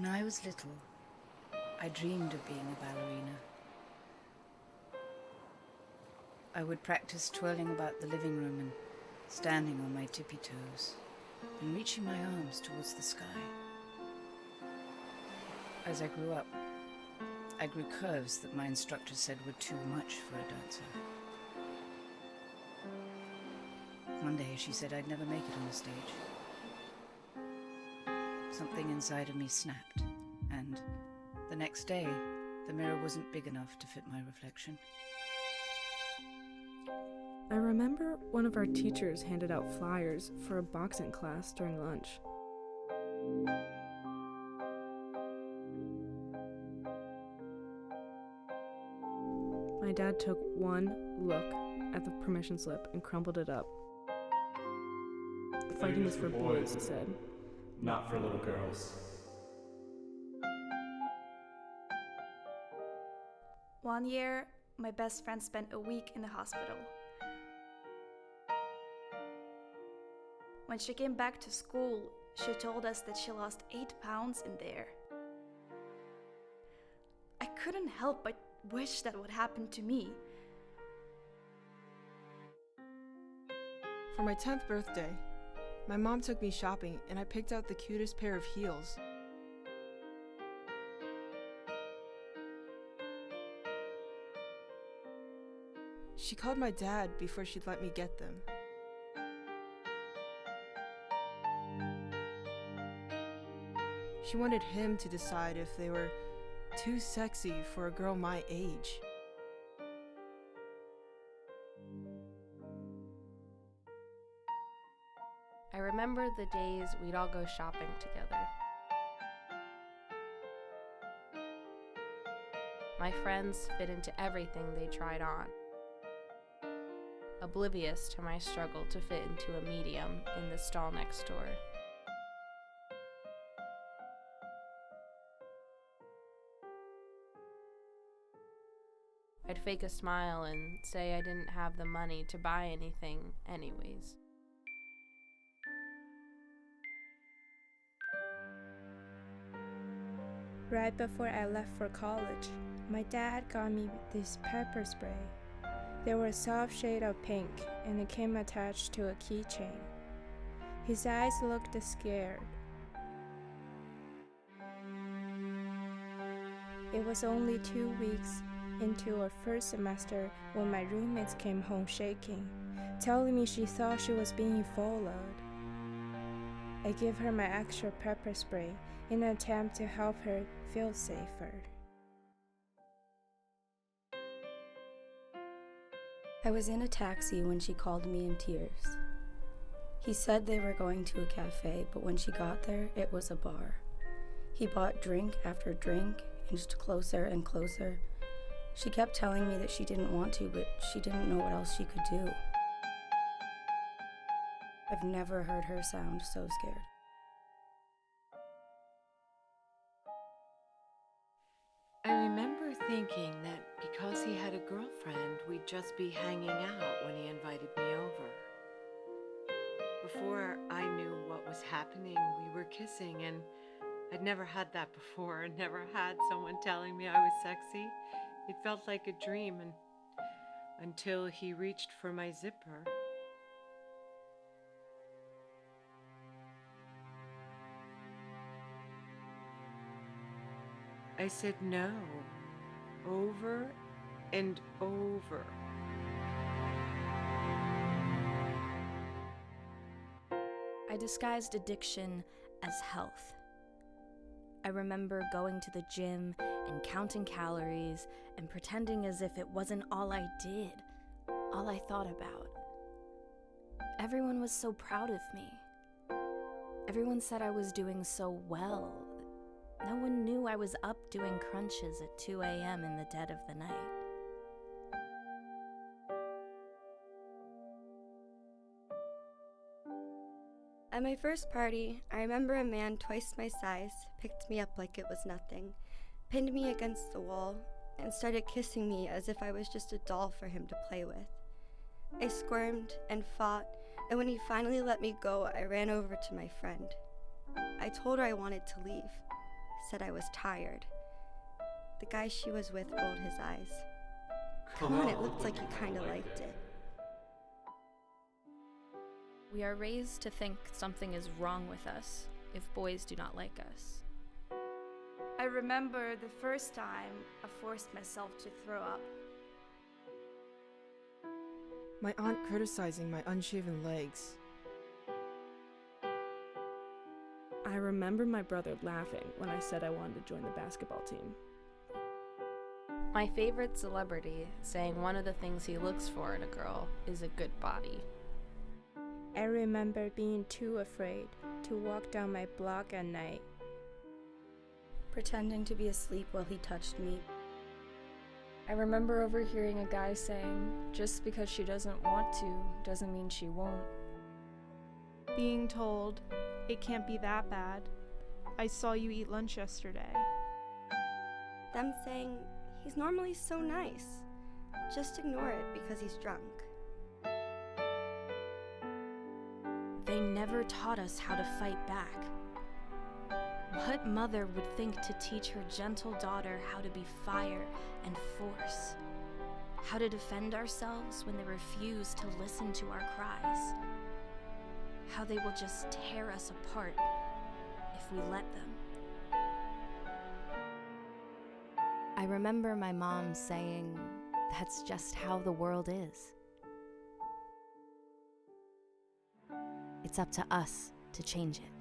When I was little, I dreamed of being a ballerina. I would practice twirling about the living room and standing on my tippy toes and reaching my arms towards the sky. As I grew up, I grew curves that my instructor said were too much for a dancer. One day she said I'd never make it on the stage. Something inside of me snapped, and the next day, the mirror wasn't big enough to fit my reflection. I remember one of our teachers handed out flyers for a boxing class during lunch. My dad took one look at the permission slip and crumpled it up. Fighting is for boys, he said. Not for little girls. One year, my best friend spent a week in the hospital. When she came back to school, she told us that she lost 8 pounds in there. I couldn't help but wish that would happen to me. For my 10th birthday, my mom took me shopping and I picked out the cutest pair of heels. She called my dad before she'd let me get them. She wanted him to decide if they were too sexy for a girl my age. I remember the days we'd all go shopping together. My friends fit into everything they tried on, oblivious to my struggle to fit into a medium in the stall next door. I'd fake a smile and say I didn't have the money to buy anything anyways. Right before I left for college, my dad got me this pepper spray. They were a soft shade of pink and it came attached to a keychain. His eyes looked scared. It was only 2 weeks into our first semester when my roommates came home shaking, telling me she thought she was being followed. I gave her my extra pepper spray in an attempt to help her feel safer. I was in a taxi when she called me in tears. He said they were going to a cafe, but when she got there, it was a bar. He bought drink after drink, inched closer and closer. She kept telling me that she didn't want to, but she didn't know what else she could do. I've never heard her sound so scared. I remember thinking that because he had a girlfriend, we'd just be hanging out when he invited me over. Before I knew what was happening, we were kissing, and I'd never had that before. I'd never had someone telling me I was sexy. It felt like a dream, and until he reached for my zipper. I said no, over and over. I disguised addiction as health. I remember going to the gym and counting calories and pretending as if it wasn't all I did, all I thought about. Everyone was so proud of me. Everyone said I was doing so well. No one knew I was up doing crunches at 2 a.m. in the dead of the night. At my first party, I remember a man twice my size picked me up like it was nothing, pinned me against the wall, and started kissing me as if I was just a doll for him to play with. I squirmed and fought, and when he finally let me go, I ran over to my friend. I told her I wanted to leave. said I was tired. The guy she was with rolled his eyes. Come Come on, it looked like you kinda liked it. We are raised to think something is wrong with us if boys do not like us. I remember the first time I forced myself to throw up. My aunt criticizing my unshaven legs. I remember my brother laughing when I said I wanted to join the basketball team. My favorite celebrity saying one of the things he looks for in a girl is a good body. I remember being too afraid to walk down my block at night. Pretending to be asleep while he touched me. I remember overhearing a guy saying, just because she doesn't want to doesn't mean she won't. Being told, it can't be that bad. I saw you eat lunch yesterday. Them saying, he's normally so nice. Just ignore it because he's drunk. They never taught us how to fight back. What mother would think to teach her gentle daughter how to be fire and force? How to defend ourselves when they refuse to listen to our cries? How they will just tear us apart if we let them. I remember my mom saying, "That's just how the world is." It's up to us to change it.